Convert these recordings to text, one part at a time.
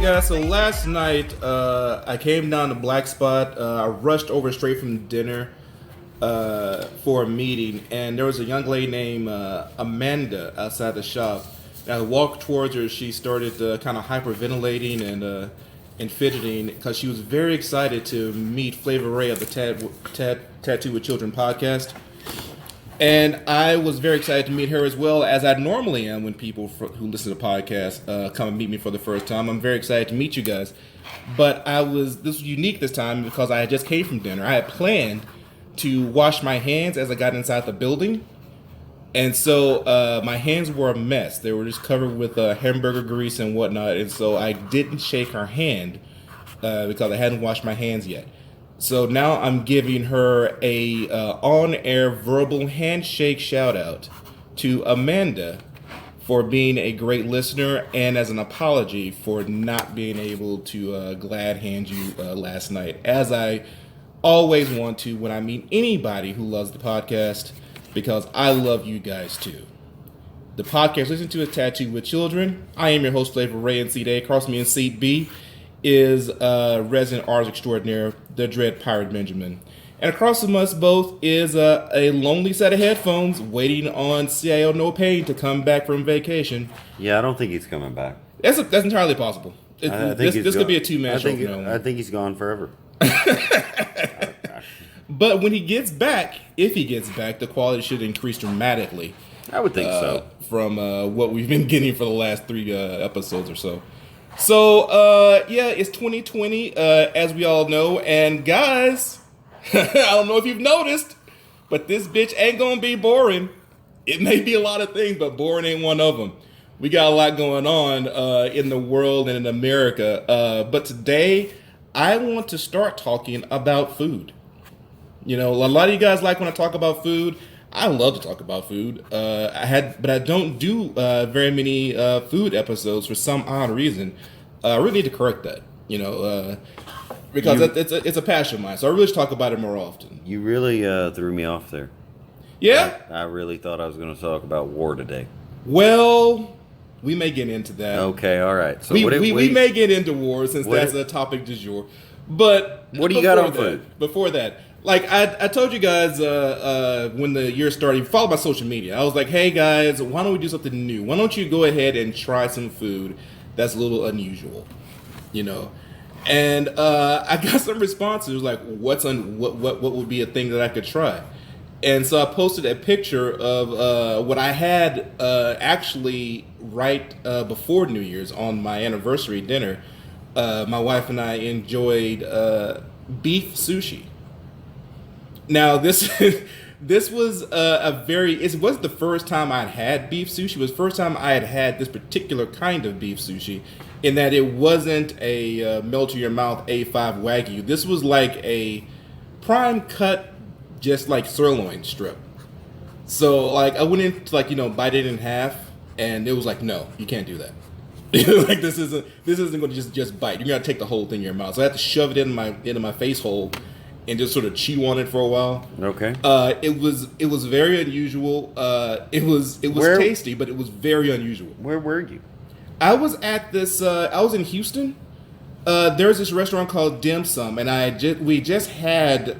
guys. So last night, I came down to Black Spot. I rushed over straight from dinner for a meeting, and there was a young lady named Amanda outside the shop. And I walked towards her. She started kind of hyperventilating and fidgeting because she was very excited to meet Flavaray of the Tattoo with Children podcast. And I was very excited to meet her as well, as I normally am when people who listen to podcasts come and meet me for the first time. I'm very excited to meet you guys. But this was unique this time because I just came from dinner. I had planned to wash my hands as I got inside the building. And so my hands were a mess. They were just covered with hamburger grease and whatnot. And so I didn't shake her hand because I hadn't washed my hands yet. So now I'm giving her a on-air verbal handshake shout-out to Amanda for being a great listener and as an apology for not being able to glad hand you last night, as I always want to when I meet anybody who loves the podcast, because I love you guys too. The podcast Listen to is Tattoo with Children. I am your host, Flavaray, and seat A. Across me in seat B is resident artist extraordinaire, the Dread Pirate Benjamin. And across from us both is a lonely set of headphones waiting on CIO No Pain to come back from vacation. Yeah, I don't think he's coming back. That's entirely possible. This could be a two-man show. I think he's gone forever. But when he gets back, if he gets back, the quality should increase dramatically. I would think so. From what we've been getting for the last 3 episodes or so. So, yeah, it's 2020, as we all know. And guys, I don't know if you've noticed, but this bitch ain't gonna be boring. It may be a lot of things, but boring ain't one of them. We got a lot going on in the world and in America. But today, I want to start talking about food. You know, a lot of you guys like when I talk about food. I love to talk about food. But I don't do very many food episodes for some odd reason. I really need to correct that, because it's a passion of mine. So I really should talk about it more often. You really threw me off there. Yeah? I really thought I was going to talk about war today. Well, we may get into that. Okay, all right. So we may get into war since that's a topic du jour. But what do you got on food? Before that, like I told you guys when the year started, you follow my social media. I was like, hey guys, why don't we do something new? Why don't you go ahead and try some food that's a little unusual, And I got some responses like, what would be a thing that I could try? And so I posted a picture of what I had actually right before New Year's on my anniversary dinner. My wife and I enjoyed beef sushi. Now this was it was the first time I'd had beef sushi. It was the first time I had this particular kind of beef sushi, in that it wasn't a melt in your mouth A5 Wagyu. This was like a prime cut, just like sirloin strip. So like I went in to bite it in half, and it was like, no, you can't do that. Like this isn't going to just bite. You're gonna take the whole thing in your mouth. So I had to shove it into my face hole and just sort of chew on it for a while. Okay. It was very unusual. It was tasty, but it was very unusual. Where were you? I was at this. I was in Houston. There's this restaurant called Dim Sum, and we just had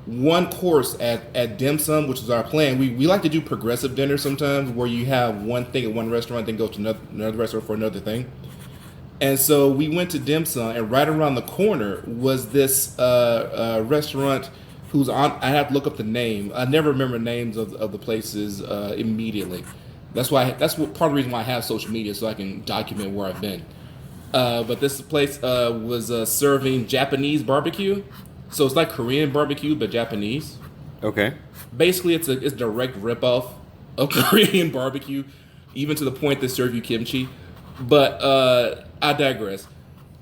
one course at Dim Sum, which was our plan. We like to do progressive dinners sometimes, where you have one thing at one restaurant, then go to another restaurant for another thing. And so we went to Dim Sum, and right around the corner was this restaurant whose I have to look up the name. I never remember names of the places immediately. That's part of the reason why I have social media, so I can document where I've been. But this place was serving Japanese barbecue. So it's like Korean barbecue, but Japanese. Okay. Basically, it's a direct ripoff of Korean barbecue, even to the point they serve you kimchi. But I digress.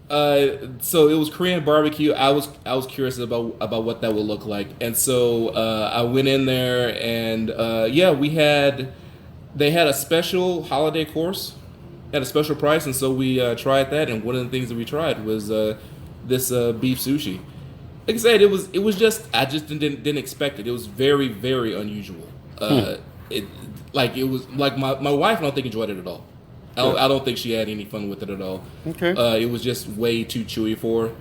So it was Korean barbecue. I was curious about what that would look like, and so I went in there, and they had a special holiday course at a special price, and so we tried that. And one of the things that we tried was this beef sushi. Like I said, it was just I just didn't expect it. It was very, very unusual. It was like my wife I don't think enjoyed it at all. I don't think she had any fun with it at all. Okay. It was just way too chewy for her.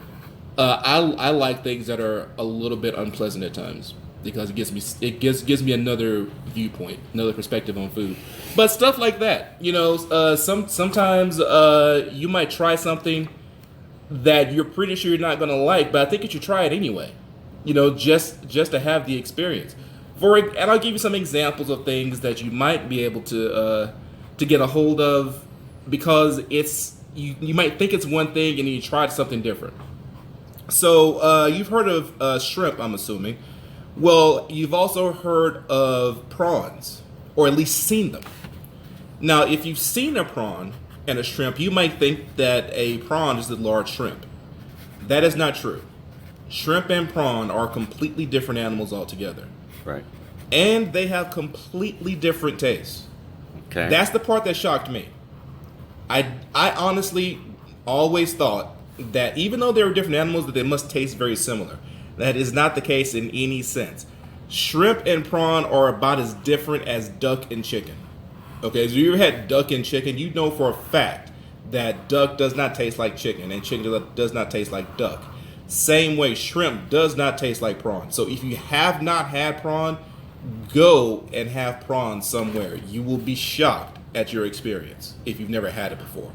I like things that are a little bit unpleasant at times because it gives me another viewpoint, another perspective on food. But stuff like that, sometimes you might try something that you're pretty sure you're not gonna like, but I think you should try it anyway. Just to have the experience. And I'll give you some examples of things that you might be able to get a hold of because you might think it's one thing and then you tried something different. So you've heard of shrimp, I'm assuming. Well, you've also heard of prawns, or at least seen them. Now, if you've seen a prawn and a shrimp, you might think that a prawn is a large shrimp. That is not true. Shrimp and prawn are completely different animals altogether. Right. And they have completely different tastes. Okay. That's the part that shocked me. I honestly always thought that even though they were different animals, that they must taste very similar. That is not the case in any sense. Shrimp and prawn are about as different as duck and chicken. Okay, so you ever had duck and chicken, you know for a fact that duck does not taste like chicken and chicken does not taste like duck. Same way, shrimp does not taste like prawn. So if you have not had prawn, go and have prawn somewhere. You will be shocked at your experience if you've never had it before.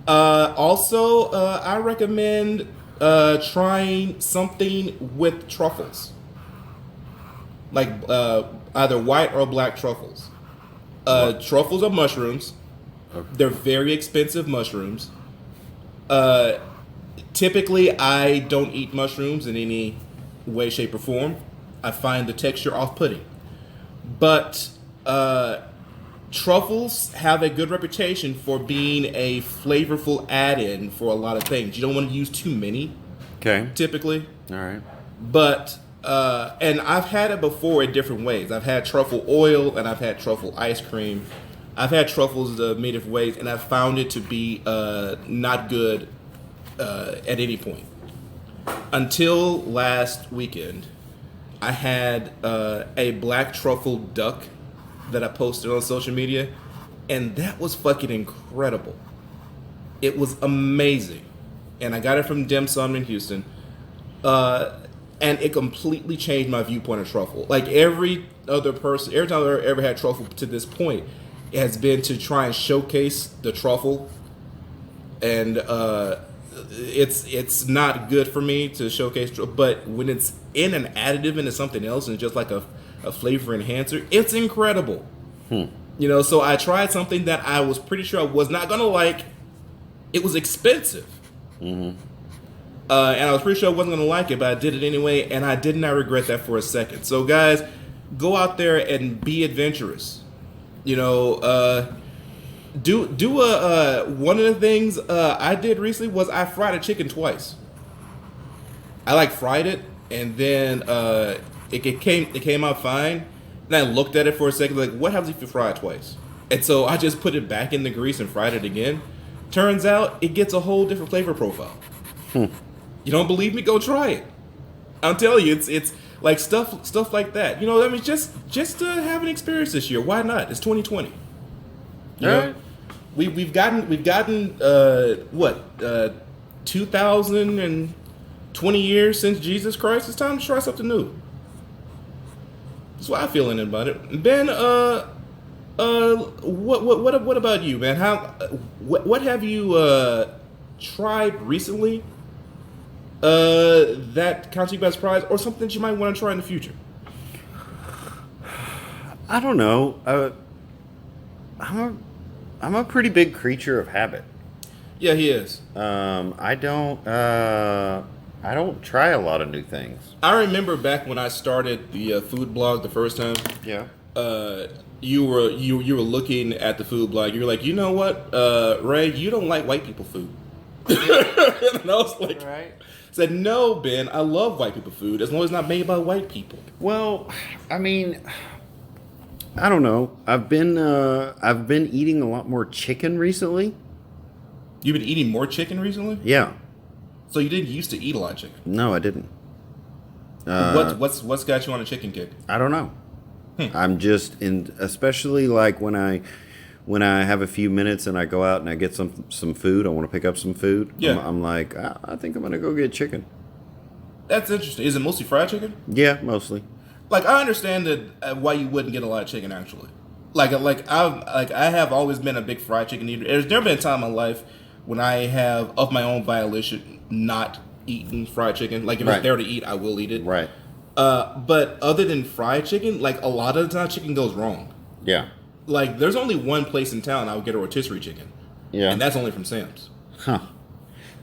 Also, I recommend trying something with truffles, like either white or black truffles. Truffles are mushrooms. Okay. They're very expensive mushrooms. Typically, I don't eat mushrooms in any way, shape, or form. I find the texture off-putting. But truffles have a good reputation for being a flavorful add-in for a lot of things. You don't want to use too many, Okay. typically. All right. But, and I've had it before in different ways. I've had truffle oil and I've had truffle ice cream. I've had truffles made of ways, and I've found it to be not good at any point. Until last weekend, I had a black truffle duck that I posted on social media, and that was fucking incredible. It was amazing. And I got it from Dim Sum in Houston. And it completely changed my viewpoint of truffle. Like every time I've ever had truffle to this point, it has been to try and showcase the truffle. And it's not good for me to showcase truffle, but when it's in an additive into something else and just like a flavor enhancer, it's incredible. So I tried something that I was pretty sure I was not gonna like. It was expensive. And I was pretty sure I wasn't gonna like it, but I did it anyway, and I did not regret that for a second. So guys, go out there and be adventurous. Do one of the things I did recently was I fried a chicken twice. I fried it, and then it came out fine. And I looked at it for a second, like, what happens if you fry it twice? And so I just put it back in the grease and fried it again. Turns out it gets a whole different flavor profile. You don't believe me? Go try it. I'm telling you, it's like stuff like that. Just to have an experience this year. Why not? It's 2020. You know? Right. We've gotten 2,020 years since Jesus Christ. It's time to try something new. That's what I feel about it. Ben, what about you, man? What have you tried recently that caught you by surprise, or something that you might want to try in the future? I don't know. I'm a pretty big creature of habit. Yeah, he is. I don't try a lot of new things. I remember back when I started the food blog the first time. Yeah. You were looking at the food blog. You were like, you know what, Ray, you don't like white people food. And I was like, Right. Said, no, Ben, I love white people food as long as it's not made by white people. Well, I mean, I don't know. I've been eating a lot more chicken recently. You've been eating more chicken recently? Yeah. So you didn't used to eat a lot of chicken. No, I didn't. What's got you on a chicken kick? I don't know. I'm just especially like when when I have a few minutes and I go out and I get some food, I want to pick up some food. Yeah. I'm like, I think I'm gonna go get chicken. That's interesting. Is it mostly fried chicken? Yeah, mostly. Like, I understand that why you wouldn't get a lot of chicken, actually. I have always been a big fried chicken eater. There's never been a time in my life when I have, of my own volition, not eaten fried chicken. Like, if it's there to eat, I will eat it. Right. But other than fried chicken, like, a lot of the time chicken goes wrong. Yeah. Like, there's only one place in town I would get a rotisserie chicken. Yeah. And that's only from Sam's. Huh.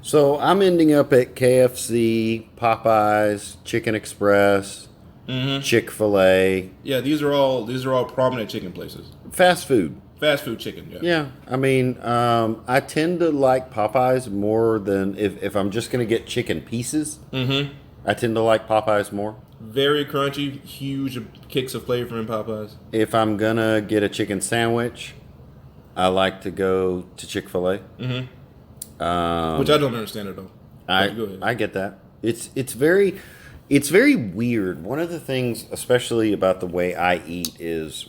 So I'm ending up at KFC, Popeyes, Chicken Express, Chick-fil-A. Yeah, these are all prominent chicken places. Fast food. Fast food chicken, yeah. Yeah, I mean, I tend to like Popeyes more than if I'm just going to get chicken pieces. I tend to like Popeyes more. Very crunchy, huge kicks of flavor in Popeyes. If I'm going to get a chicken sandwich, I like to go to Chick-fil-A. Which I don't understand at all. I get that. It's very weird. One of the things, especially about the way I eat, is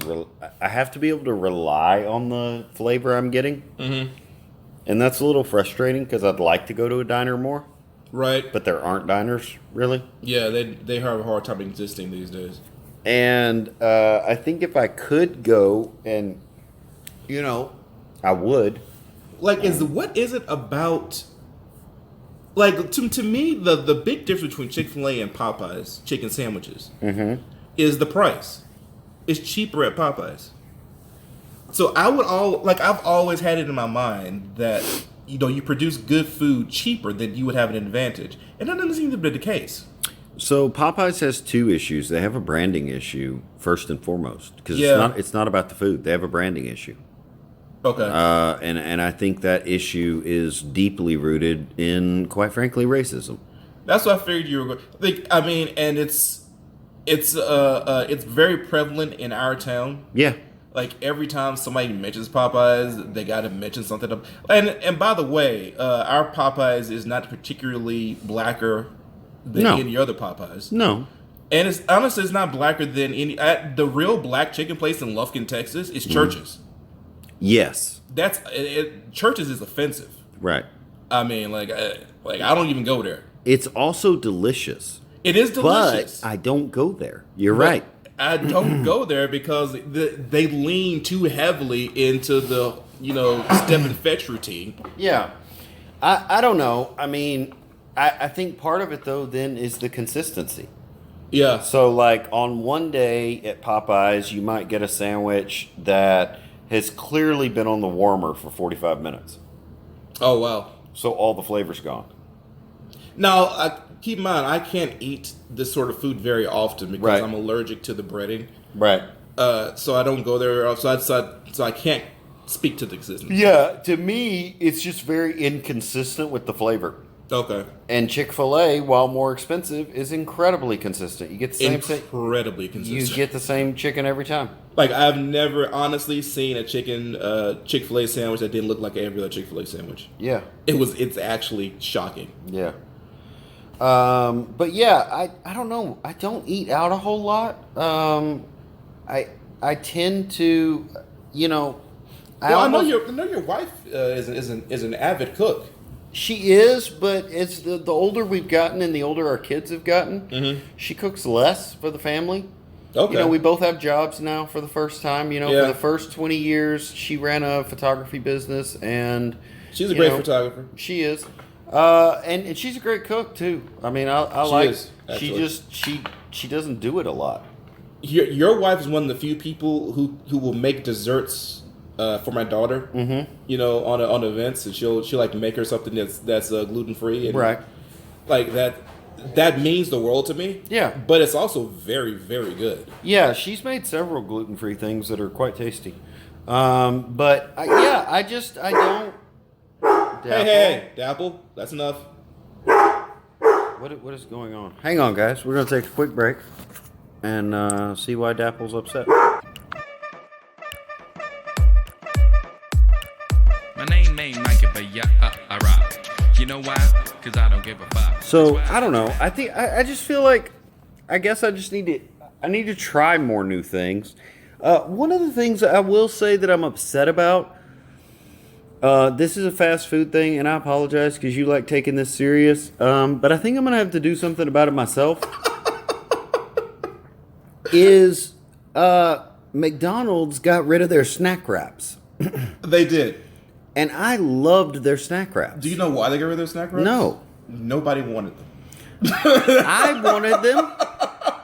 I have to be able to rely on the flavor I'm getting. And that's a little frustrating because I'd like to go to a diner more. Right. But there aren't diners, really. Yeah, they have a hard time existing these days. And I think if I could go and, I would. Like, what is it about... Like, to me, the big difference between Chick-fil-A and Popeyes chicken sandwiches is the price. It's cheaper at Popeyes. So I've always had it in my mind that, you produce good food cheaper, than you would have an advantage. And that doesn't seem to be the case. So Popeyes has two issues. They have a branding issue, first and foremost. Because it's not about the food. They have a branding issue. Okay. And I think that issue is deeply rooted in, quite frankly, racism. That's what I figured you were going. And it's very prevalent in our town. Yeah. Like, every time somebody mentions Popeyes, they got to mention something. And by the way, our Popeyes is not particularly blacker than any other Popeyes. No. And it's honestly, it's not blacker than any. The real black chicken place in Lufkin, Texas, is Church's. Yes. That's Church's is offensive. Right. I mean, I don't even go there. It's also delicious. It is delicious. But I don't go there. You're right. I don't go there because they lean too heavily into the, step and fetch routine. Yeah. I don't know. I mean, I think part of it, though, then is the consistency. Yeah. So, like, on one day at Popeyes, you might get a sandwich that has clearly been on the warmer for 45 minutes. Oh, wow. So all the flavor's gone. Now, keep in mind, I can't eat this sort of food very often because I'm allergic to the breading. Right. So I don't go there. So I can't speak to the consistency. Yeah, to me, it's just very inconsistent with the flavor. Okay. And Chick-fil-A, while more expensive, is incredibly consistent. You get the same incredibly consistent. You get the same chicken every time. Like, I've never honestly seen a Chick-fil-A sandwich that didn't look like every other Chick-fil-A sandwich. Yeah. It's actually shocking. Yeah. But yeah, I don't know. I don't eat out a whole lot. I tend to, I know your wife is an avid cook. She is, but it's the older we've gotten and the older our kids have gotten, she cooks less for the family. Okay. We both have jobs now for the first time. For the first 20 years, she ran a photography business, and she's a great photographer. She is, and she's a great cook too. I mean, she doesn't do it a lot. Your wife is one of the few people who will make desserts for my daughter. On events, and she'll make her something that's gluten free and right, like that. That means the world to me. Yeah. But it's also very, very good. Yeah, she's made several gluten-free things that are quite tasty. But I don't. Dapple. Hey, Dapple, that's enough. What is going on? Hang on, guys. We're going to take a quick break and see why Dapple's upset. My name ain't Mike, but I rock. You know why? Because I don't give a fuck. So, I don't know. I think I just feel like I guess I need to try more new things. One of the things I will say that I'm upset about, this is a fast food thing, and I apologize because you like taking this serious, but I think I'm going to have to do something about it myself, is McDonald's got rid of their snack wraps. They did. And I loved their snack wraps. Do you know why they got rid of their snack wraps? No. Nobody wanted them. I wanted them.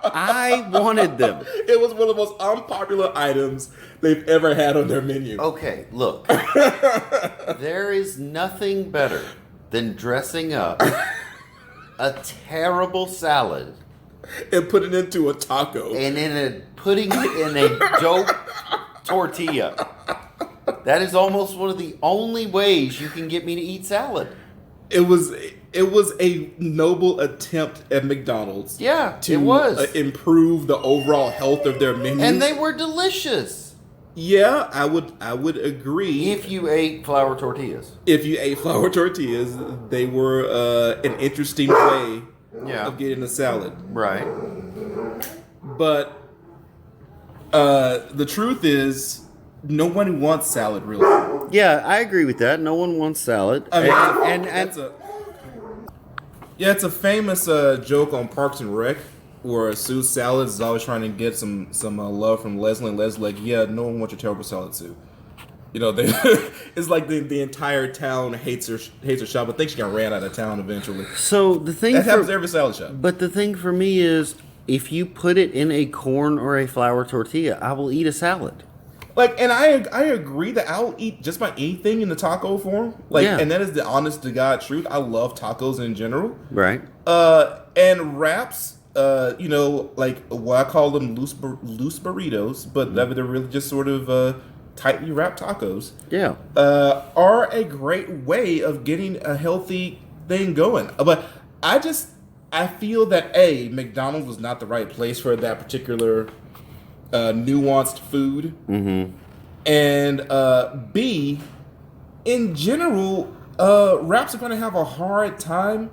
I wanted them. It was one of the most unpopular items they've ever had on their menu. Okay, look. There is nothing better than dressing up a terrible salad And put it into a taco. and putting it in a dope tortilla. That is almost one of the only ways you can get me to eat salad. It was a noble attempt at McDonald's. Yeah, to it was. Improve the overall health of their menu. And they were delicious. Yeah, I would agree. If you ate flour tortillas. If you ate flour tortillas, they were an interesting way of getting a salad. Right. But the truth is, no one wants salad, really. Yeah, I agree with that. No one wants salad. I mean, it's a famous joke on Parks and Rec where Sue Salads is always trying to get some love from Leslie, and Leslie's like, yeah, no one wants your terrible salad, Sue. You know, it's like the entire town hates her shop, but thinks she got ran out of town eventually. So the thing That happens to every salad shop. But the thing for me is, if you put it in a corn or a flour tortilla, I will eat a salad. Like, and I agree that I'll eat just about anything in the taco form. Like, Yeah. and that is the honest to God truth. I love tacos in general. Right. And wraps, you know, like what I call them loose burritos, but they're really just sort of tightly wrapped tacos. Yeah. Are a great way of getting a healthy thing going. But I feel that McDonald's was not the right place for that particular nuanced food. Mm-hmm. And B, in general, wraps are going to have a hard time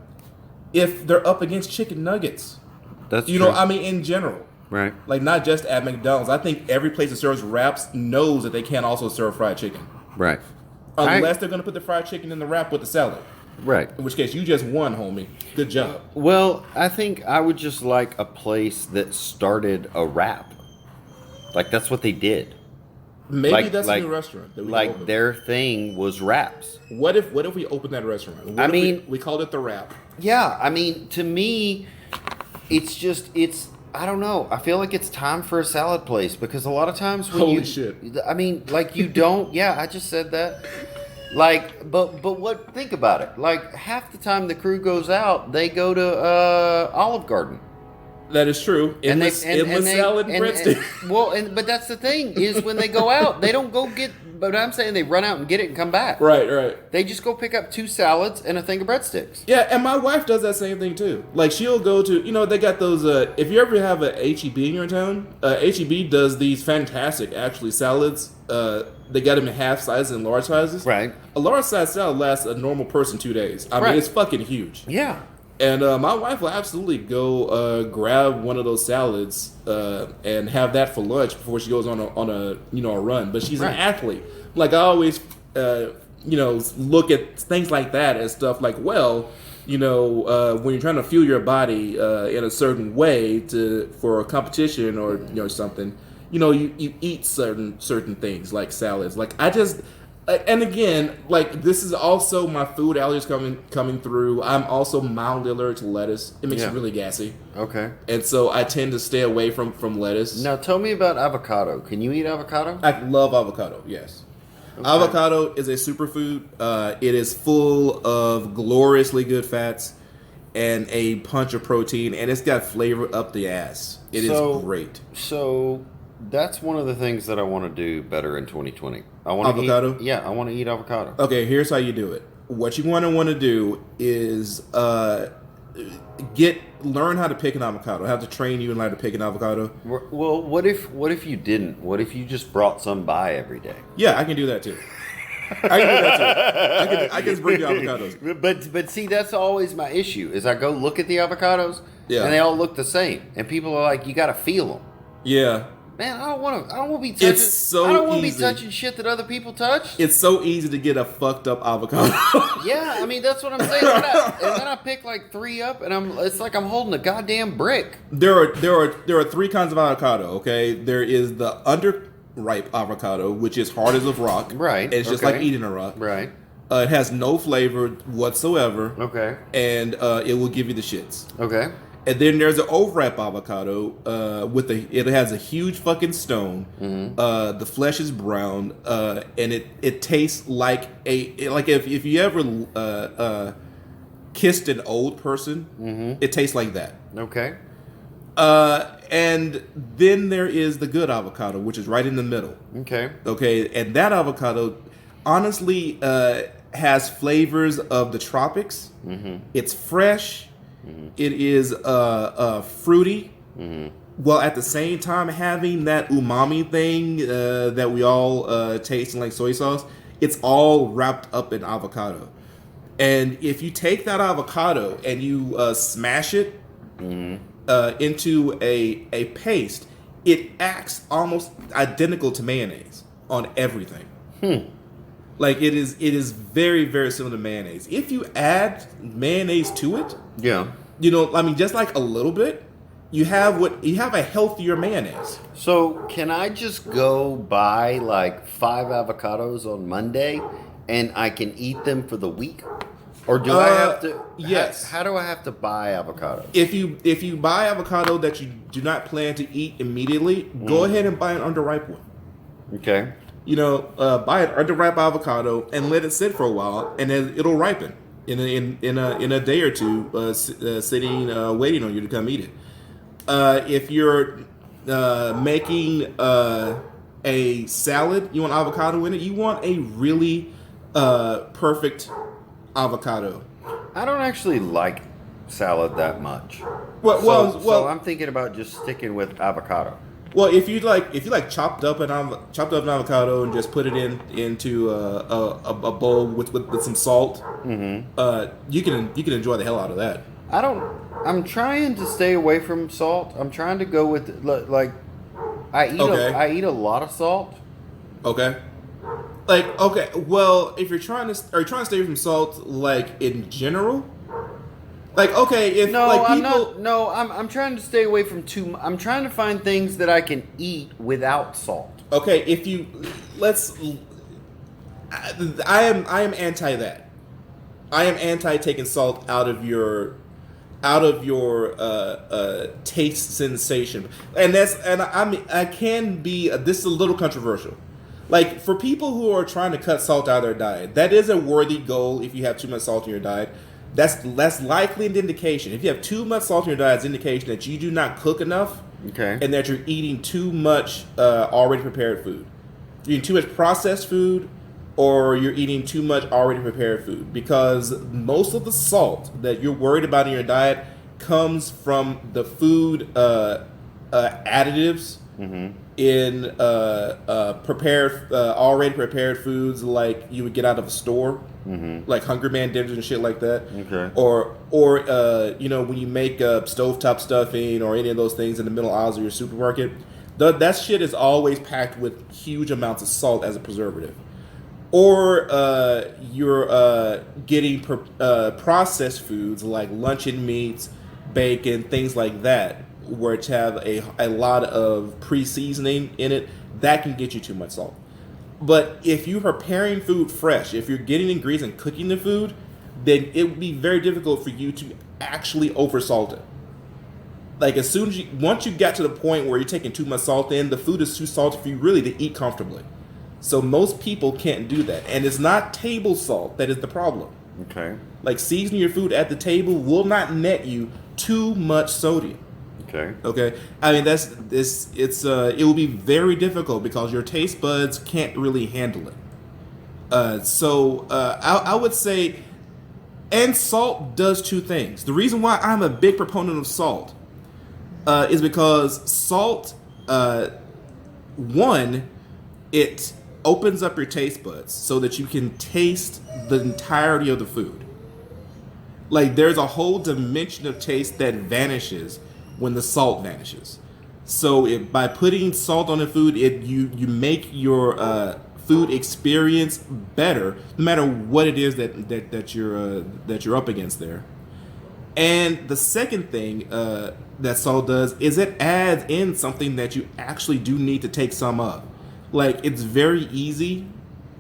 if they're up against chicken nuggets. That's you true. know, I mean, in general. Right. Like, not just at McDonald's. I think every place that serves wraps knows that they can't also serve fried chicken. Right. Unless they're going to put the fried chicken in the wrap with the salad. Right. In which case, you just won, homie. Good job. Well, I think I would just like a place that started a wrap. Like, that's what they did. Maybe that's a new restaurant. That we like, open. their thing was wraps. What if we open that restaurant? What if mean, we called it the Wrap. Yeah, I mean, to me, it's I don't know. I feel like it's time for a salad place because a lot of times when Holy shit. I mean, like you don't. Yeah, I just said that. Like, but what? Think about it. Like half the time the crew goes out, they go to Olive Garden. That is true. Endless salad and breadsticks. But that's the thing is when they go out, they don't go get. But I'm saying they run out and get it and come back. Right. They just go pick up 2 salads and a thing of breadsticks. Yeah, and my wife does that same thing too. Like she'll go to, you know, they got those. If you ever have a H-E-B in your town, H-E-B does these fantastic actually salads. They got them in half sizes and large sizes. Right. A large size salad lasts a normal person 2 days. I Right. mean, it's fucking huge. Yeah. And my wife will absolutely go grab one of those salads and have that for lunch before she goes on a run. But she's an athlete. Like I always look at things like that as stuff like, well, when you're trying to fuel your body in a certain way for a competition or something, you eat certain things like salads. Like I just. And again, like this is also my food allergies coming through. I'm also mildly allergic to lettuce. It makes me really gassy. Okay. And so I tend to stay away from lettuce. Now tell me about avocado. Can you eat avocado? I love avocado. Yes. Okay. Avocado is a superfood. It is full of gloriously good fats and a punch of protein, and it's got flavor up the ass. It is great. So that's one of the things that I want to do better in 2020. I want avocado? To eat, I want to eat avocado. Okay, here's how you do it. What you want to do is learn how to pick an avocado. I have to train you in how to pick an avocado. Well, what if you didn't? What if you just brought some by every day? Yeah, I can do that too. I can just bring you avocados. But see, that's always my issue. Is I go look at the avocados, and they all look the same, and people are like, "You got to feel them." Yeah. Man, I don't want to be touching. It's so I don't want to be easy. touching shit that other people touch. It's so easy to get a fucked up avocado. Yeah, I mean that's what I'm saying. And then I pick like 3 up, and it's like I'm holding a goddamn brick. There are 3 kinds of avocado. Okay, there is the underripe avocado, which is hard as a rock. Right. And it's just like eating a rock. Right. It has no flavor whatsoever. Okay. And it will give you the shits. Okay. And then there's an overripe avocado it has a huge fucking stone. The flesh is brown, and it tastes like if you ever kissed an old person, it tastes like that. Okay. And then there is the good avocado, which is right in the middle. Okay. Okay, and that avocado honestly has flavors of the tropics. It's fresh. It is fruity, while at the same time having that umami thing that we all taste in like soy sauce. It's all wrapped up in avocado. And if you take that avocado and you smash it into a paste, it acts almost identical to mayonnaise on everything. Like it is very, very similar to mayonnaise. If you add mayonnaise to it, Yeah. I mean, just like a little bit, you have a healthier mayonnaise. So can I just go buy like 5 avocados on Monday, and I can eat them for the week, or do I have to? Yes. How do I have to buy avocados? If you buy avocado that you do not plan to eat immediately, go ahead and buy an underripe one. Okay. Buy an underripe avocado and let it sit for a while, and then it'll ripen in a day or two, sitting waiting on you to come eat it. If you're making a salad, you want avocado in it. You want a really perfect avocado. I don't actually like salad that much. Well, I'm thinking about just sticking with avocado. Well, if you like chopped up an avocado and just put it into a bowl with some salt, you can enjoy the hell out of that. I'm trying to stay away from salt. I'm trying to go with like I eat a lot of salt. Okay. Okay. Well, if you're trying to stay away from salt, like in general. Like, okay, if No, like I'm people, not. No, I'm trying to stay away from I'm trying to find things that I can eat without salt. okay, I am anti that. I am anti taking salt out of your taste sensation, and I can be. This is a little controversial. Like, for people who are trying to cut salt out of their diet, that is a worthy goal. If you have too much salt in your diet, that's likely an indication. If you have too much salt in your diet, it's an indication that you do not cook enough, Okay. and that you're eating too much already prepared food. You're eating too much processed food, or you're eating too much already prepared food, because most of the salt that you're worried about in your diet comes from the food additives in already prepared foods like you would get out of a store, like Hungry Man dinners and shit like that. Okay. Or when you make stovetop stuffing or any of those things in the middle aisles of your supermarket, that shit is always packed with huge amounts of salt as a preservative. Or you're getting processed foods like luncheon meats, bacon, things like that, which have a lot of pre-seasoning in it. That can get you too much salt. But if you're preparing food fresh, if you're getting ingredients and cooking the food, then it would be very difficult for you to actually oversalt it. Like, once you get to the point where you're taking too much salt in, the food is too salty for you really to eat comfortably. So most people can't do that. And it's not table salt that is the problem. Okay. Like, seasoning your food at the table will not net you too much sodium. Okay. Okay? I mean, it will be very difficult because your taste buds can't really handle it. I would say, and salt does two things. The reason why I'm a big proponent of salt is because salt, one, it opens up your taste buds so that you can taste the entirety of the food. Like, there's a whole dimension of taste that vanishes when the salt vanishes. So by putting salt on the food, you make your food experience better, no matter what it is that you're up against there. And the second thing that salt does is it adds in something that you actually do need to take some of. Like, it's very easy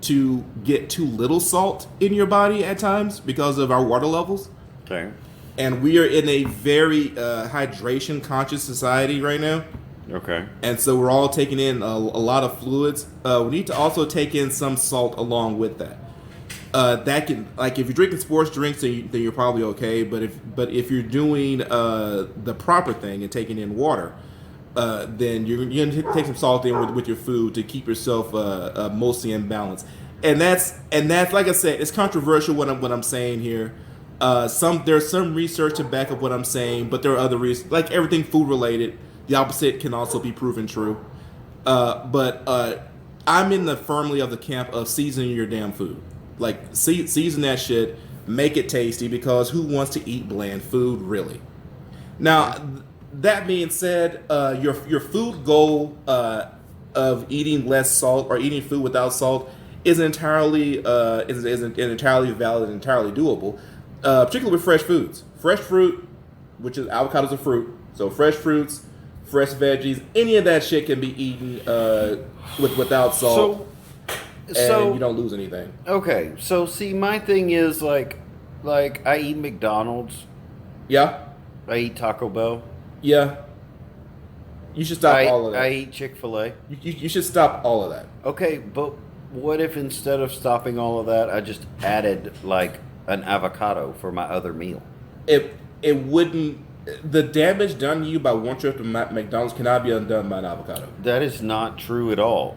to get too little salt in your body at times because of our water levels. Okay. And we are in a very hydration conscious society right now. Okay. And so we're all taking in a lot of fluids. We need to also take in some salt along with that. That can, like, if you're drinking sports drinks, then you're probably okay. But if you're doing the proper thing and taking in water, then you're gonna take some salt in with your food to keep yourself mostly in balance. And that's like I said, it's controversial what I'm saying here. There's some research to back up what I'm saying, but there are other reasons, like everything food related. The opposite can also be proven true. But I'm in the firmly of the camp of seasoning your damn food. Like, season that shit, make it tasty, because who wants to eat bland food, really? Now, that being said, your food goal of eating less salt or eating food without salt is entirely valid and entirely doable, particularly with fresh foods. Fresh fruit, which is avocados a fruit, so fresh fruits, fresh veggies, any of that shit can be eaten without salt. So you don't lose anything. Okay, so see, my thing is like I eat McDonald's. Yeah. I eat Taco Bell. Yeah. You should stop all of that. I eat Chick-fil-A. You should stop all of that. Okay, but what if instead of stopping all of that, I just added like an avocado for my other meal? It wouldn't. The damage done to you by one trip to McDonald's cannot be undone by an avocado. That is not true at all.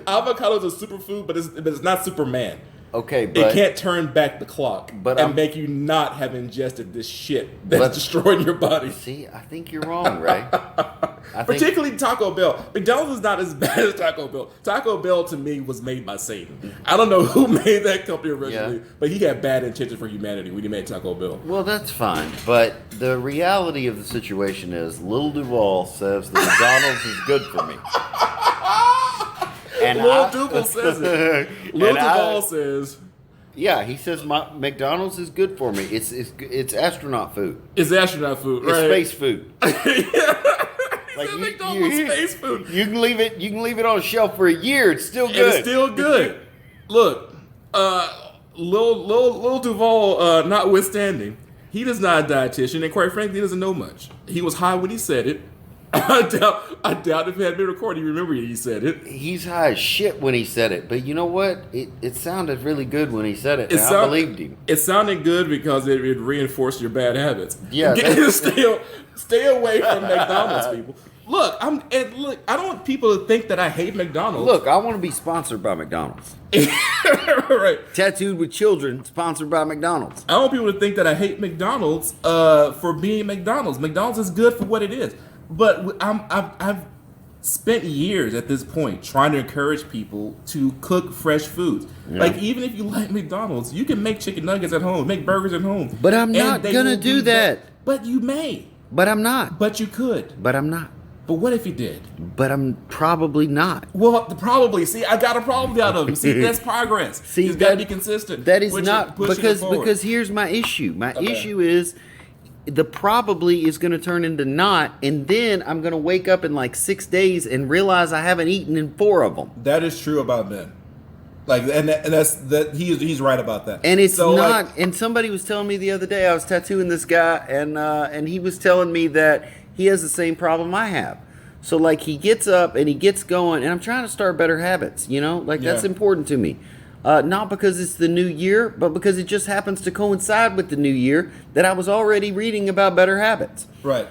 Avocado is a superfood, but it's not Superman. Okay, but it can't turn back the clock and make you not have ingested this shit that's destroying your body. See, I think you're wrong, Ray. Particularly Taco Bell. McDonald's is not as bad as Taco Bell. Taco Bell, to me, was made by Satan. I don't know who made that company originally, but he had bad intentions for humanity when he made Taco Bell. Well, that's fine, but the reality of the situation is Lil Duval says that McDonald's is good for me. And Lil Duval says it. Lil Duval says... Yeah, he says McDonald's is good for me. It's astronaut food. It's astronaut food, right? It's space food. Like McDonald's space food. You can leave it on a shelf for a year. It's still good. It's still good. Look, Lil Duval, notwithstanding, he is not a dietitian, and quite frankly, he doesn't know much. He was high when he said it. I doubt if it had been recorded, you remember he said it. He's high as shit when he said it, but you know what? It sounded really good when he said it, and I believed him. It sounded good because it reinforced your bad habits. Yeah. Stay away from McDonald's, people. Look, I don't want people to think that I hate McDonald's. Look, I want to be sponsored by McDonald's. Right. Tattooed with Children, sponsored by McDonald's. I don't want people to think that I hate McDonald's for being McDonald's. McDonald's is good for what it is. But I've spent years at this point trying to encourage people to cook fresh foods. Yeah. Like, even if you like McDonald's, you can make chicken nuggets at home, make burgers at home. But I'm not going to do that. But you may. But I'm not. But you could. But I'm not. But what if you did? But I'm probably not. Well, probably. See, I got a problem out of him. See, that's progress. See, you've got to be consistent. That is not because here's my issue. My issue is the probably is going to turn into not, and then I'm going to wake up in like 6 days and realize I haven't eaten in 4 of them. That is true about Ben. Like, and that's he's right about that. And it's so, not. Like, and somebody was telling me the other day, I was tattooing this guy, and he was telling me that he has the same problem I have. So like, he gets up and he gets going, and I'm trying to start better habits. You know, like that's important to me. Not because it's the new year, but because it just happens to coincide with the new year that I was already reading about better habits. Right.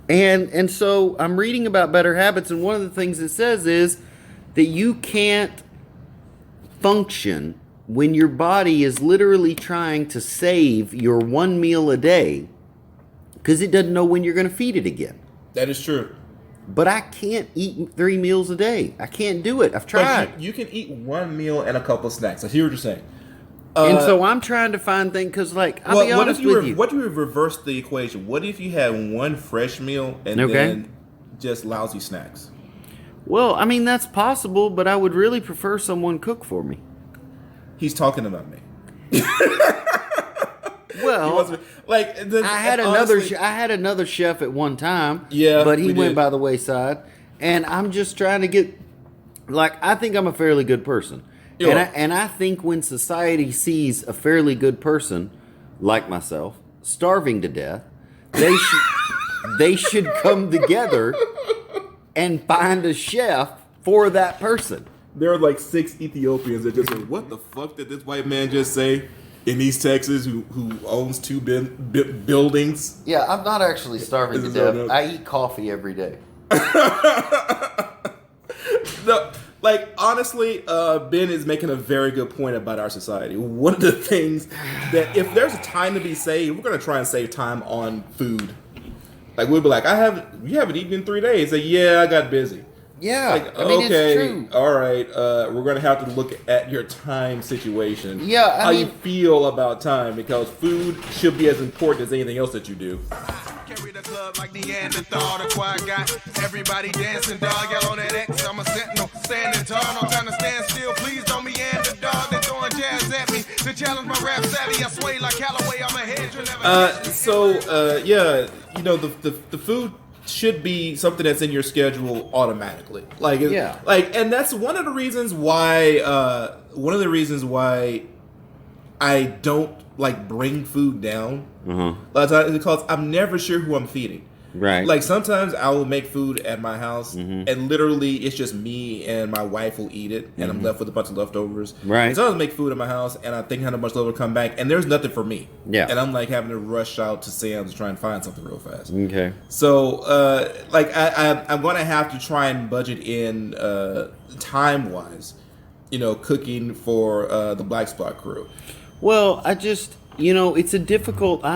And so I'm reading about better habits, and one of the things it says is that you can't function when your body is literally trying to save your one meal a day because it doesn't know when you're going to feed it again. That is true. But I can't eat 3 meals a day. I can't do it. I've tried. You can eat one meal and a couple of snacks. I hear what you're saying. And so I'm trying to find things because, like, I'll be honest with you. What if you reverse the equation? What if you had one fresh meal and then just lousy snacks? Well, I mean, that's possible, but I would really prefer someone cook for me. He's talking about me. Well, I had another chef at one time. Yeah, but he went by the wayside, and I'm just trying to get. Like, I think I'm a fairly good person, and I think when society sees a fairly good person like myself starving to death, they should come together and find a chef for that person. There are like 6 Ethiopians that just say, "What the fuck did this white man just say?" In East Texas, who owns 2 buildings. Yeah, I'm not actually starving to death. I eat coffee every day. No, like, honestly, Ben is making a very good point about our society. One of the things that if there's a time to be saved, we're going to try and save time on food. Like, we'll be like, you haven't eaten in 3 days. Like, yeah, I got busy. Yeah, like, I mean, okay, it's true. All right, we're going to have to look at your time situation. Yeah, how you feel about time, because food should be as important as anything else that you do. Carry the club like Neanderthal, the choir got everybody dancing, dog. Y'all on that X, I'm a sentinel, standing tall, no time to stand still. Please don't meander, dog. They're throwing jazz at me to challenge my rap savvy. I sway like Callaway, I'm a head. Yeah, you know, the food should be something that's in your schedule automatically. And that's one of the reasons why I don't like bring food down. Because I'm never sure who I'm feeding. Right. Like, sometimes I will make food at my house, and literally it's just me and my wife will eat it, and I'm left with a bunch of leftovers. Right. And sometimes I make food at my house, and I think how much leftover will come back, and there's nothing for me. Yeah. And I'm like having to rush out to Sam's to try and find something real fast. Okay. So, I'm going to have to try and budget in time-wise, cooking for the Black Spot crew. Well, I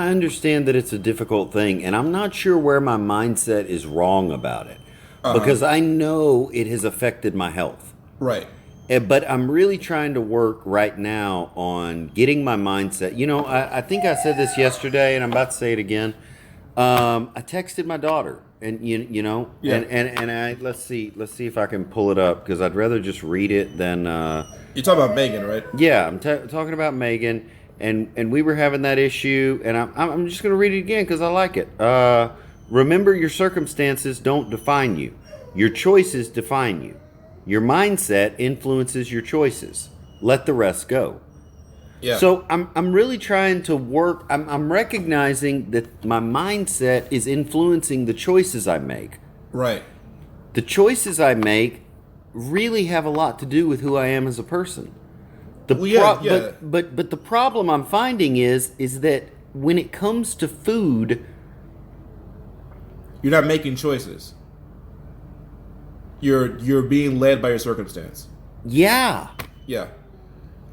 understand that it's a difficult thing, and I'm not sure where my mindset is wrong about it, because I know it has affected my health. Right. But I'm really trying to work right now on getting my mindset. I think I said this yesterday, and I'm about to say it again. I texted my daughter, and and I let's see if I can pull it up, because I'd rather just read it than. You're talking about Megan, right? Yeah, I'm talking about Megan. And we were having that issue, and I'm just going to read it again because I like it. Remember, your circumstances don't define you. Your choices define you. Your mindset influences your choices. Let the rest go. Yeah. So I'm really trying to work. I'm recognizing that my mindset is influencing the choices I make. Right. The choices I make really have a lot to do with who I am as a person. But the problem I'm finding is that when it comes to food, you're not making choices. You're being led by your circumstance. Yeah. Yeah.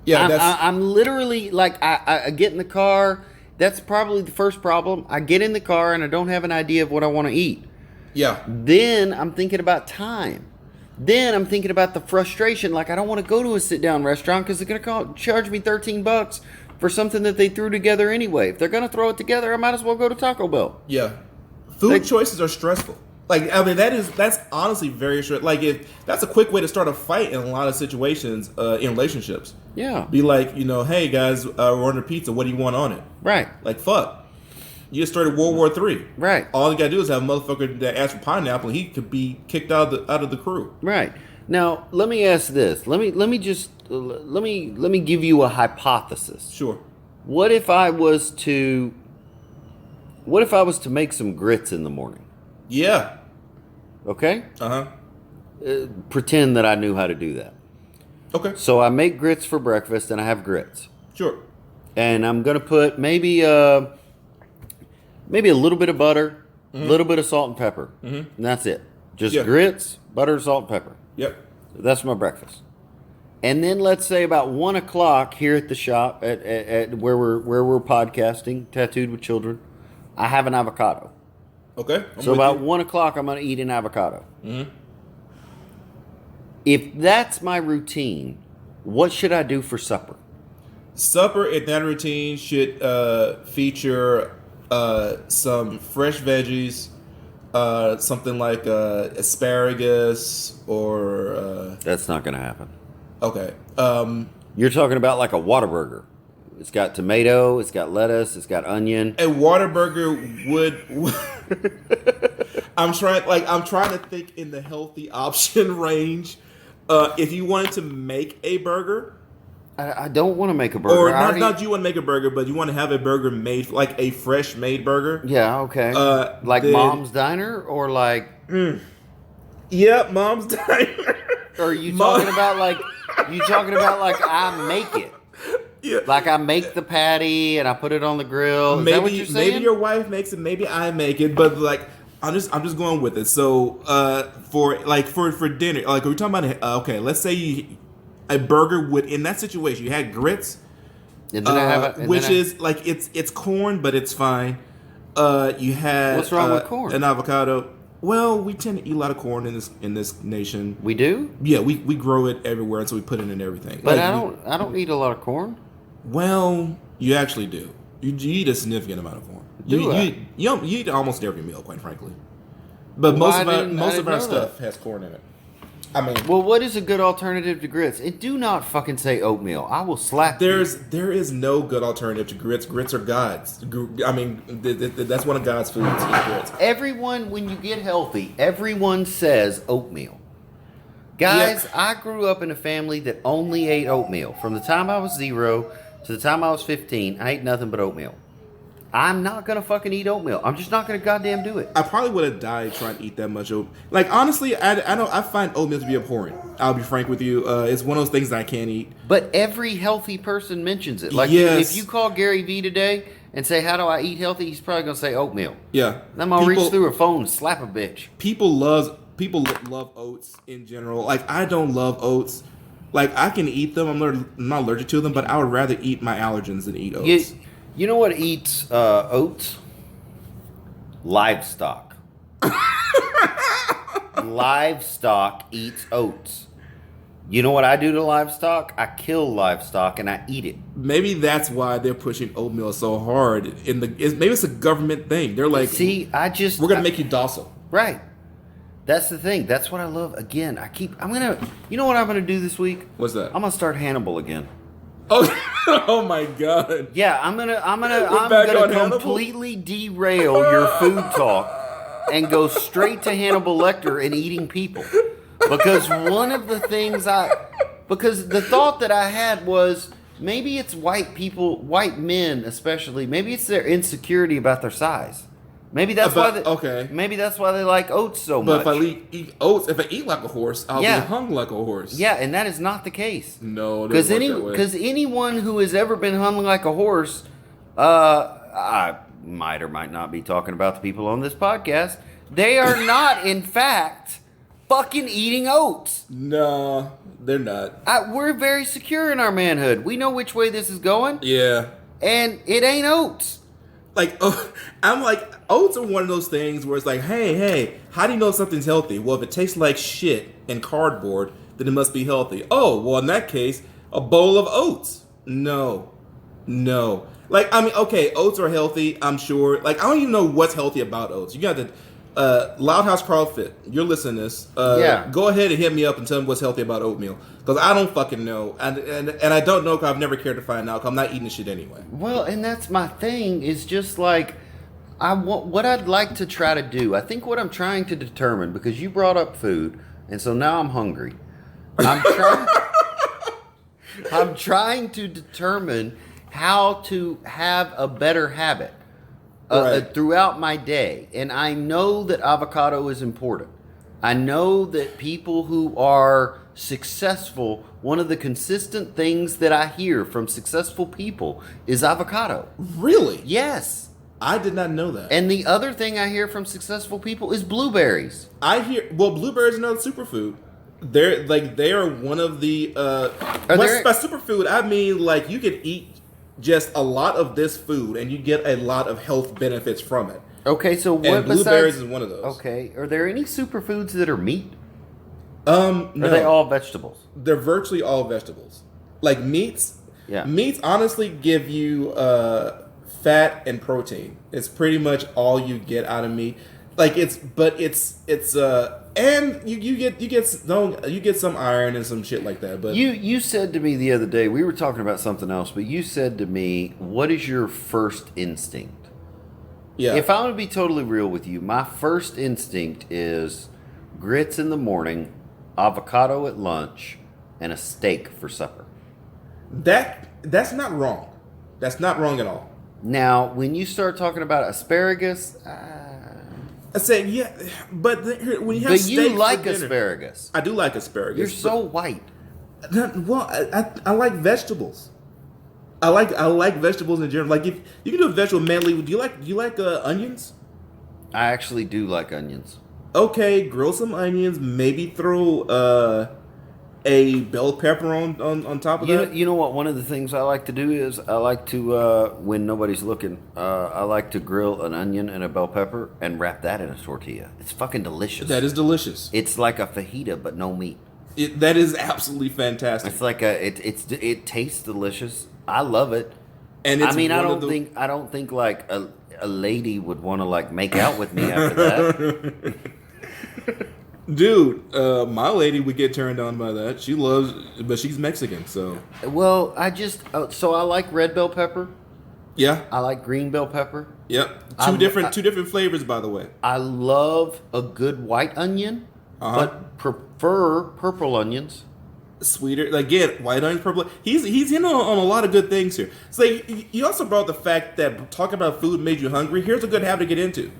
I'm literally like I get in the car. That's probably the first problem. I get in the car and I don't have an idea of what I want to eat. Yeah. Then I'm thinking about time. Then I'm thinking about the frustration. Like, I don't want to go to a sit-down restaurant because they're going to charge me $13 for something that they threw together anyway. If they're going to throw it together, I might as well go to Taco Bell. Yeah. Food choices are stressful. Like, I mean, that's honestly very stressful. Like, that's a quick way to start a fight in a lot of situations in relationships. Yeah. Be like, hey, guys, we're ordering pizza. What do you want on it? Right. Like, fuck. You just started World War III. Right. All you gotta do is have a motherfucker that asks for pineapple, and he could be kicked out of the crew. Right. Now, let me ask this. Let me give you a hypothesis. Sure. What if I was to make some grits in the morning? Yeah. Okay? Uh-huh. Pretend that I knew how to do that. Okay. So I make grits for breakfast, and I have grits. Sure. And I'm gonna put maybe a little bit of butter, a little bit of salt and pepper. And that's it. Just grits, butter, salt, and pepper. Yep. That's my breakfast. And then let's say about 1 o'clock here at the shop at where we're podcasting, Tattooed with Children, I have an avocado. Okay. So about 1 o'clock, I'm going to eat an avocado. If that's my routine, what should I do for supper? supper in that routine should feature some fresh veggies, something like asparagus or. That's not going to happen. Okay. You're talking about like a Whataburger. It's got tomato, it's got lettuce, it's got onion. A Whataburger would. I'm trying to think in the healthy option range. If you wanted to make a burger, I don't want to make a burger. or not you want to make a burger, but you want to have a burger made like a fresh made burger. Yeah, okay. Like then- Mom's Diner or like. Yeah, Mom's Diner. Or are you talking about like I make it? Yeah. Like I make the patty and I put it on the grill. Is that what you're saying? Maybe your wife makes it, maybe I make it, but like I'm just going with it. So for dinner, like we're talking about okay, let's say a burger would in that situation you had grits, And then is like it's corn, but it's fine. You had what's wrong with corn? An avocado. Well, we tend to eat a lot of corn in this nation. We do? Yeah, we grow it everywhere, and so we put it in everything. But Like, I don't eat a lot of corn. Well, you actually do. You eat a significant amount of corn. You eat almost every meal, quite frankly. But most of our stuff has corn in it. I mean, Well, what is a good alternative to grits? And do not fucking say oatmeal. I will slap you. there is no good alternative to grits. Grits are God's. I mean, that's one of God's foods. Is grits. Everyone, when you get healthy, everyone says oatmeal. Guys, Yeah. I grew up in a family that only ate oatmeal. From the time I was 0 to the time I was 15, I ate nothing but oatmeal. I'm not going to fucking eat oatmeal. I'm just not going to goddamn do it. I probably would have died trying to eat that much oatmeal. Like honestly, I find oatmeal to be abhorrent. I'll be frank with you. It's one of those things that I can't eat. But every healthy person mentions it. Like, Yes. if you call Gary Vee today and say, how do I eat healthy? He's probably going to say oatmeal. Yeah, I'm going to reach through a phone and slap a bitch. People love oats in general. Like I don't love oats. Like I can eat them. I'm not allergic to them, but I would rather eat my allergens than eat oats. You know what eats oats? Livestock. Livestock eats oats. You know what I do to livestock? I kill livestock and I eat it. Maybe that's why they're pushing oatmeal so hard. Maybe it's a government thing. They're like, See, we're gonna make you docile. Right. That's the thing. That's what I love. Again, you know what I'm gonna do this week? What's that? I'm gonna start Hannibal again. Oh, oh my God. Yeah, I'm gonna back on Hannibal? completely derail your food talk and go straight to Hannibal Lecter and eating people. Because one of the things because the thought that I had was maybe it's white men especially, maybe it's their insecurity about their size. Maybe that's Maybe that's why they like oats so much. But if I eat oats, if I eat like a horse, I'll be hung like a horse. Yeah, and that is not the case. No, because anyone who has ever been hung like a horse, I might or might not be talking about the people on this podcast. They are not, in fact, fucking eating oats. No, they're not. We're very secure in our manhood. We know which way this is going. Yeah. And it ain't oats. Like, I'm like, oats are one of those things where it's like, hey, how do you know if something's healthy? Well, if it tastes like shit and cardboard, then it must be healthy. Oh, well, in that case, a bowl of oats. No. Like, I mean, okay, oats are healthy, I'm sure. Like, I don't even know what's healthy about oats. You got to, Loud House Crawfit, you're listening to this. Go ahead and hit me up and tell me what's healthy about oatmeal. Because I don't fucking know. And I don't know because I've never cared to find out because I'm not eating the shit anyway. Well, and that's my thing is just like, what I'd like to try to do. I think what I'm trying to determine, because you brought up food, and so now I'm hungry. I'm trying to determine how to have a better habit throughout my day. And I know that avocado is important. I know that people who are successful, one of the consistent things that I hear from successful people is avocado. Really? Yes. I did not know that. And the other thing I hear from successful people is blueberries. Blueberries are another superfood. They are one of the by superfood I mean like you could eat just a lot of this food and you get a lot of health benefits from it. Okay, so what and blueberries is one of those. Okay, are there any superfoods that are meat? No. Are they all vegetables? They're virtually all vegetables. Like meats, Yeah. Meats honestly give you fat and protein. It's pretty much all you get out of meat. Like and you get some iron and some shit like that. But You said to me the other day, we were talking about something else, but you said to me, what is your first instinct? yeah, If I'm going to be totally real with you, my first instinct is grits in the morning, avocado at lunch, and a steak for supper. that's not wrong. That's not wrong at all. Now, when you start talking about asparagus, I say yeah, but when you have but steak you for like dinner- asparagus. I do like asparagus. You're so white. Well, I like vegetables. I like vegetables in general. Like if you can do a vegetable medley, do you like onions? I actually do like onions. Okay, grill some onions. Maybe throw a bell pepper on top of that. You know what? One of the things I like to do is I like to when nobody's looking, I like to grill an onion and a bell pepper and wrap that in a tortilla. It's fucking delicious. That is delicious. It's like a fajita but no meat. That is absolutely fantastic. It's like it tastes delicious. I love it. And it's I mean, I one of don't think like a lady would want to like make out with me after that. Dude, my lady would get turned on by that. She loves, but she's Mexican, so Well, I just so I like red bell pepper. yeah, I like green bell pepper. yep. I- Two different flavors, by the way. I love a good white onion, but prefer purple onions. Sweeter, like, again, white onions, purple. He's in on a lot of good things here. So you also brought the fact that talking about food made you hungry. Here's a good habit to get into.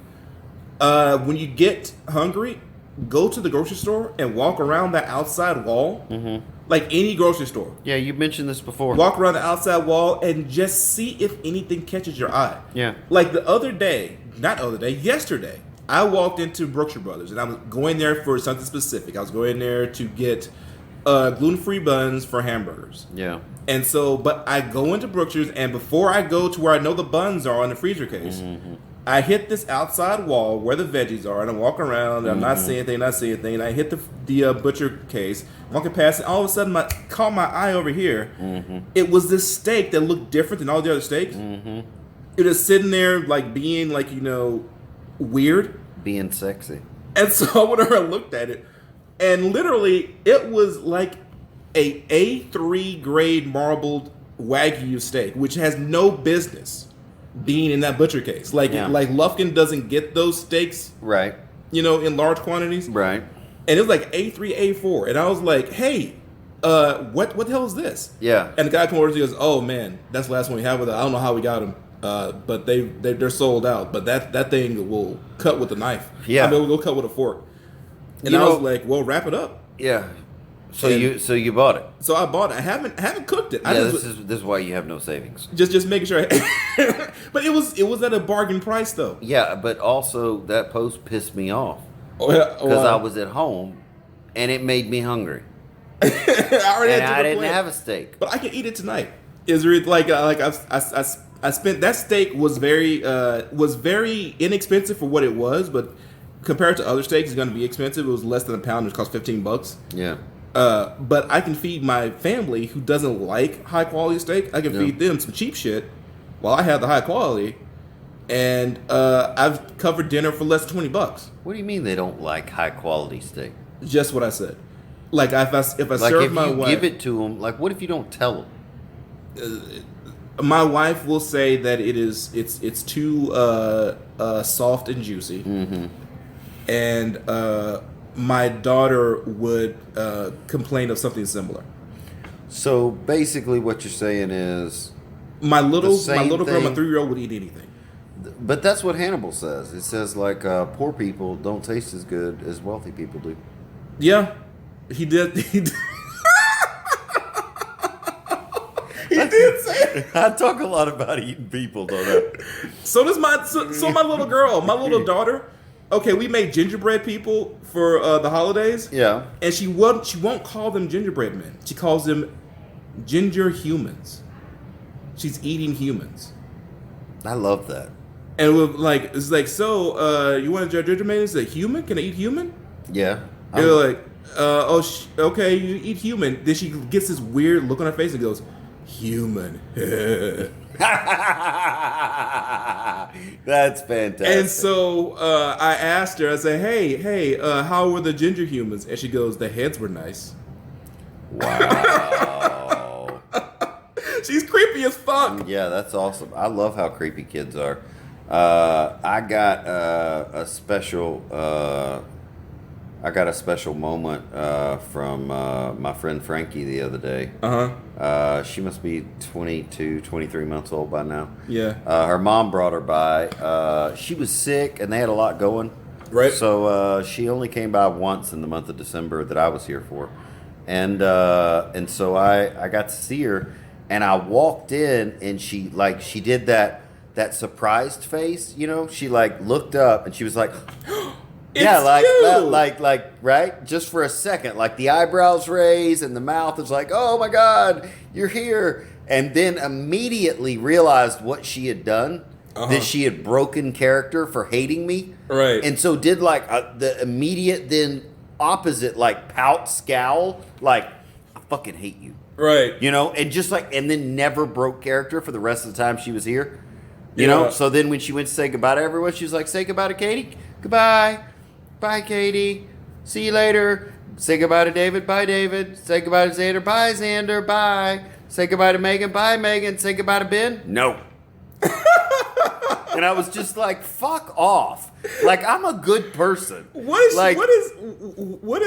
When you get hungry, go to the grocery store and walk around that outside wall, like any grocery store. Yeah, you mentioned this before. Walk around the outside wall and just see if anything catches your eye. Yeah. Like yesterday, I walked into Brookshire Brothers and I was going there for something specific. I was going there to get gluten-free buns for hamburgers. Yeah. And so, but I go into Brookshire's, and before I go to where I know the buns are on the freezer case, I hit this outside wall where the veggies are, and I walk around, and I'm not seeing anything, and I hit the butcher case, walking past, and all of a sudden, caught my eye over here. It was this steak that looked different than all the other steaks. It was sitting there, like, being, like, weird. Being sexy. And so I went over and looked at it, and literally, it was like a A3 grade marbled Wagyu steak, which has no business being in that butcher case. Like Lufkin doesn't get those steaks, Right. In large quantities. Right. And it was like A3, A4, and I was like, "Hey, what the hell is this?" Yeah. And the guy comes over and he goes, "Oh man, that's the last one we have with it. I don't know how we got them, but they're sold out. But that thing will cut with a knife. Yeah. I mean, we'll cut with a fork." And You I was know- like, "Well, wrap it up." Yeah. So And- you bought it. So I bought it. I haven't cooked it. Yeah, this is why you have no savings. just making sure. But it was at a bargain price though. Yeah, but also that post pissed me off Oh, yeah, because I was at home and it made me hungry. I already And had I dinner didn't planned. have a steak. But I can eat it tonight. Is there I spent that steak was very inexpensive for what it was, but compared to other steaks, it's going to be expensive. It was less than a pound. It cost $15. Yeah. But I can feed my family who doesn't like high quality steak. I can feed them some cheap shit while I have the high quality, and I've covered dinner for less than $20. What do you mean they don't like high quality steak? Just what I said. Like if I Like serve if my you wife, give it to them, like what if you don't tell them? my wife will say that it's too soft and juicy, and my daughter would complain of something similar. So basically, what you're saying is, My little same girl, my thing. 3-year-old would eat anything. but that's what Hannibal says. It says like poor people don't taste as good as wealthy people do. Yeah, he did. He did, he did say. I talk a lot about eating people, don't I? So does my little girl, my little daughter. Okay, we made gingerbread people for the holidays. Yeah. And she won't call them gingerbread men. She calls them ginger humans. She's eating humans. I love that. And it's like, so you want a gingerbread man? Is a human? Can I eat human? Yeah. They're like, okay, you eat human. Then she gets this weird look on her face and goes, human. That's fantastic. And so I asked her, I said, hey, how were the ginger humans? And she goes, the heads were nice. Wow. She's creepy as fuck. Yeah, that's awesome. I love how creepy kids are. I got a special moment from my friend Frankie the other day. She must be 22, 23 months old by now. Yeah. Her mom brought her by. She was sick and they had a lot going. Right. So she only came by once in the month of December that I was here for. And so I got to see her, and I walked in, and she did that surprised face, you know. She looked up, and she was like, "Yeah, like right." Just for a second, like the eyebrows raised, and the mouth is like, "Oh my God, you're here!" And then immediately realized what she had done. That she had broken character for hating me. Right. And so did the immediate then opposite, pout, scowl, I fucking hate you. Right. You know, and just and then never broke character for the rest of the time she was here. You know? So then when she went to say goodbye to everyone, she was like, say goodbye to Katie. Goodbye. Bye, Katie. See you later. Say goodbye to David. Bye, David. Say goodbye to Xander. Bye, Xander. Bye. Say goodbye to Megan. Bye, Megan. Say goodbye to Ben. No. And I was just like, fuck off. I'm a good person. What is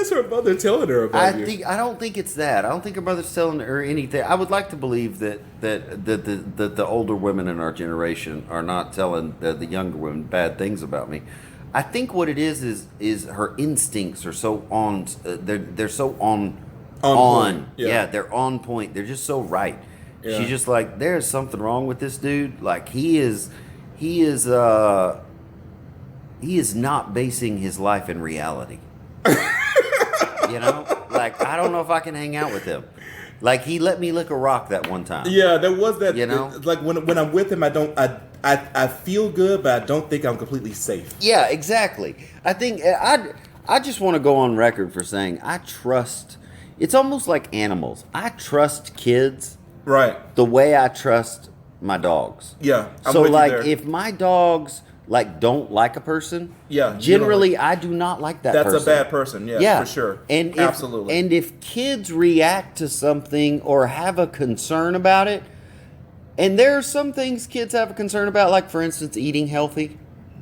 her mother telling her about you? I don't think it's that. I don't think her mother's telling her anything. I would like to believe that the older women in our generation are not telling the younger women bad things about me. I think what it is her instincts are so on. They're so on. Point. Yeah, they're on point. They're just so right. Yeah. She's just there's something wrong with this dude. He is not basing his life in reality. You know? I don't know if I can hang out with him. He let me lick a rock that one time. Yeah, there was that. You know? When I'm with him, I feel good, but I don't think I'm completely safe. Yeah, exactly. I think I just want to go on record for saying I trust. It's almost like animals. I trust kids. Right. The way I trust my dogs. Yeah. So if my dogs don't like a person, generally I do not like that person. That's a bad person, yeah, for sure. And absolutely. And if kids react to something or have a concern about it, and there are some things kids have a concern about, for instance, eating healthy.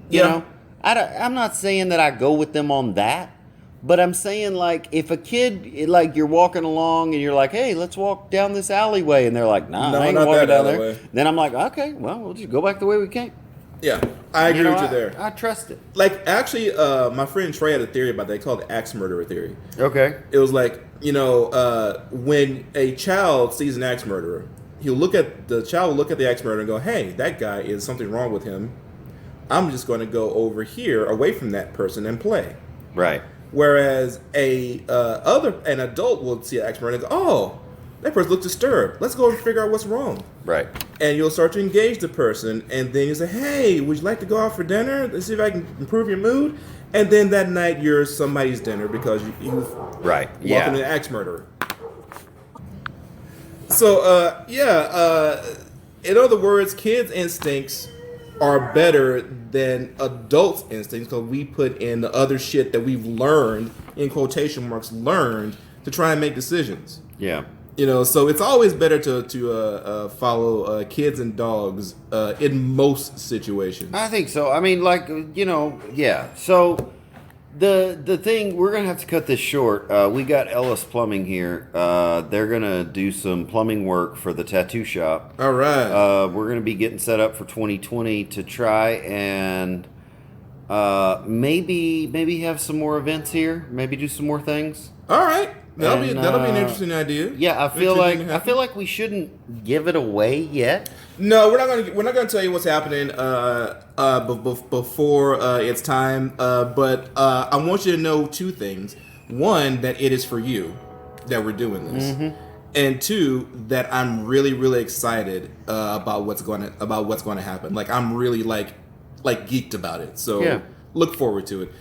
You know? I'm not saying that I go with them on that. But I'm saying, if a kid, you're walking along and you're like, hey, let's walk down this alleyway. And they're like, nah, I ain't walking down there. Then I'm like, okay, well, we'll just go back the way we came. Yeah, I agree with you there. I trust it. Actually, my friend Trey had a theory about that. They called it axe murderer theory. Okay. It was when a child sees an axe murderer, the child will look at the axe murderer and go, hey, that guy is something wrong with him. I'm just going to go over here away from that person and play. Right. Whereas an adult will see an axe murderer and go, oh, that person looks disturbed. Let's go and figure out what's wrong. Right. And you'll start to engage the person, and then you say, hey, would you like to go out for dinner? Let's see if I can improve your mood. And then that night you're somebody's dinner because you've right. walked into an axe murderer. So, in other words, kids' instincts are better than adults' instincts because we put in the other shit that we've learned, in quotation marks, learned to try and make decisions. Yeah. So it's always better to follow kids and dogs in most situations. I think so. I mean, yeah. So the thing, we're gonna have to cut this short. We got Ellis Plumbing here. They're gonna do some plumbing work for the tattoo shop. All right. We're gonna be getting set up for 2020 to try and maybe have some more events here. Maybe do some more things. All right. That'll be an interesting idea. Yeah, I feel like we shouldn't give it away yet. No, we're not gonna tell you what's happening before it's time. But I want you to know two things: one, that it is for you that we're doing this, and two, that I'm really, really excited about what's going to happen. Like I'm really like geeked about it. So look forward to it.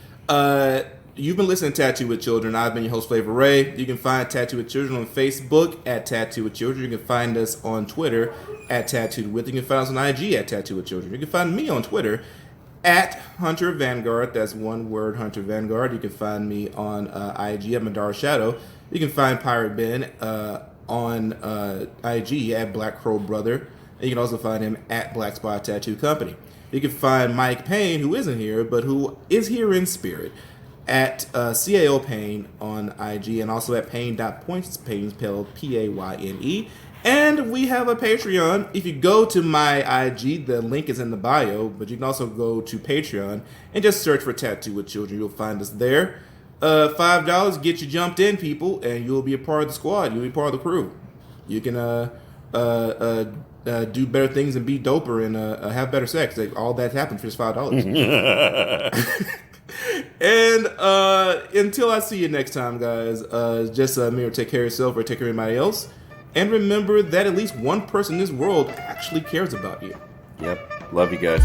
You've been listening to Tattoo with Children. I've been your host, Flavaray. You can find Tattoo with Children on Facebook at Tattoo with Children. You can find us on Twitter at Tattooed With. You can find us on IG at Tattoo with Children. You can find me on Twitter at Hunter Vanguard. That's one word, Hunter Vanguard. You can find me on IG at Madar Shadow. You can find Pirate Ben on IG at Black Crow Brother. And you can also find him at Black Spot Tattoo Company. You can find Mike Payne, who isn't here, but who is here in spirit, at CAO Payne on IG, and also at Payne.points. Payne spelled Payne. And we have a Patreon. If you go to my IG, the link is in the bio, but you can also go to Patreon and just search for Tattoo with Children. You'll find us there. $5 get you jumped in, people, and you'll be a part of the squad. You'll be part of the crew. You can do better things and be doper and have better sex. Like, all that happens for just $5. And until I see you next time, guys, just remember, take care of yourself or take care of anybody else. And remember that at least one person in this world actually cares about you. Yep. Love you guys.